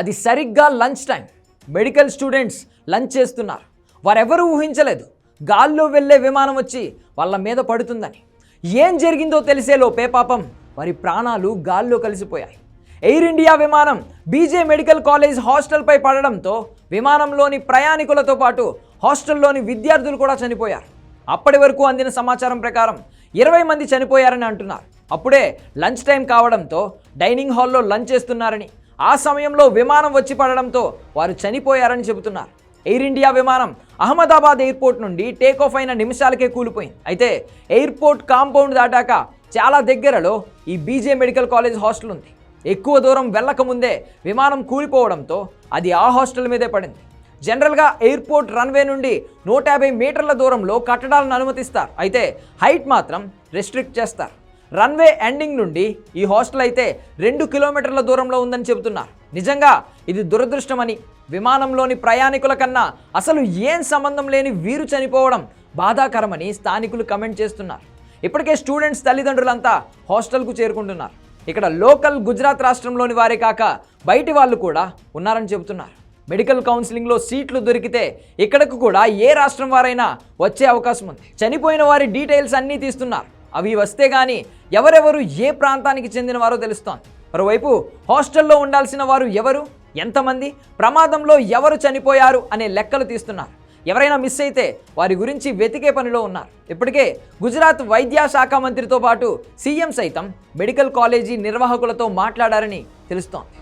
అది సరిగ్గా lunch time. Medical students lunch చేస్తున్నారు. వారెవరూ ఊహించలేదు గాల్లో వెళ్ళే విమానం వచ్చి వాళ్ళ మీద పడుతుందని. ఏం జరిగిందో తెలిసేలోపే పాపం వారి ప్రాణాలు గాల్లో కలిసిపోయాయి. ఎయిర్ ఇండియా విమానం బీజే మెడికల్ కాలేజ్ హాస్టల్పై పడడంతో విమానంలోని ప్రయాణికులతో పాటు హాస్టల్లోని విద్యార్థులు కూడా చనిపోయారు. అప్పటి వరకు అందిన సమాచారం ప్రకారం 20 మంది చనిపోయారని అంటున్నారు. అప్పుడే లంచ్ టైం కావడంతో డైనింగ్ హాల్లో లంచ్ చేస్తున్నారని, ఆ సమయంలో విమానం వచ్చి పడడంతో వారు చనిపోయారని చెబుతున్నారు. ఎయిర్ ఇండియా విమానం అహ్మదాబాద్ ఎయిర్పోర్ట్ నుండి టేక్ ఆఫ్ అయిన నిమిషాలకే కూలిపోయింది. అయితే ఎయిర్పోర్ట్ కాంపౌండ్ దాటాక చాలా దగ్గరలో ఈ బీజే మెడికల్ కాలేజ్ హాస్టల్ ఉంది. ఎక్కువ దూరం వెళ్ళకముందే విమానం కూలిపోవడంతో అది ఆ హాస్టల్ మీదే పడింది. జనరల్గా ఎయిర్పోర్ట్ రన్వే నుండి 150 మీటర్ల దూరంలో కట్టడాలను అనుమతిస్తారు. అయితే హైట్ మాత్రం రెస్ట్రిక్ట్ చేస్తారు. రన్వే ఎండింగ్ నుండి ఈ హాస్టల్ అయితే 2 కిలోమీటర్ల దూరంలో ఉందని చెబుతున్నారు. నిజంగా ఇది దురదృష్టమని, విమానంలోని ప్రయాణికుల కన్నా అసలు ఏం సంబంధం లేని వీరు చనిపోవడం బాధాకరమని స్థానికులు కమెంట్ చేస్తున్నారు. ఇప్పటికే స్టూడెంట్స్ తల్లిదండ్రులంతా హాస్టల్కు చేరుకుంటున్నారు. ఇక్కడ లోకల్ గుజరాత్ రాష్ట్రంలోని వారే కాక బయటి వాళ్ళు కూడా ఉన్నారని చెబుతున్నారు. మెడికల్ కౌన్సిలింగ్లో సీట్లు దొరికితే ఇక్కడకు కూడా ఏ రాష్ట్రం వారైనా వచ్చే అవకాశం ఉంది. చనిపోయిన వారి డీటెయిల్స్ అన్నీ తీస్తున్నారు. అవి వస్తే కానీ ఎవరెవరు ఏ ప్రాంతానికి చెందిన వారో తెలుస్తోంది. మరోవైపు హాస్టల్లో ఉండాల్సిన వారు ఎవరు, ఎంతమంది, ప్రమాదంలో ఎవరు చనిపోయారు అనే లెక్కలు తీస్తున్నారు. ఎవరైనా మిస్ అయితే వారి గురించి వెతికే పనిలో ఉన్నారు. ఇప్పటికే గుజరాత్ వైద్యశాఖ మంత్రితో పాటు సీఎం సైతం మెడికల్ కాలేజీ నిర్వాహకులతో మాట్లాడారని తెలుస్తోంది.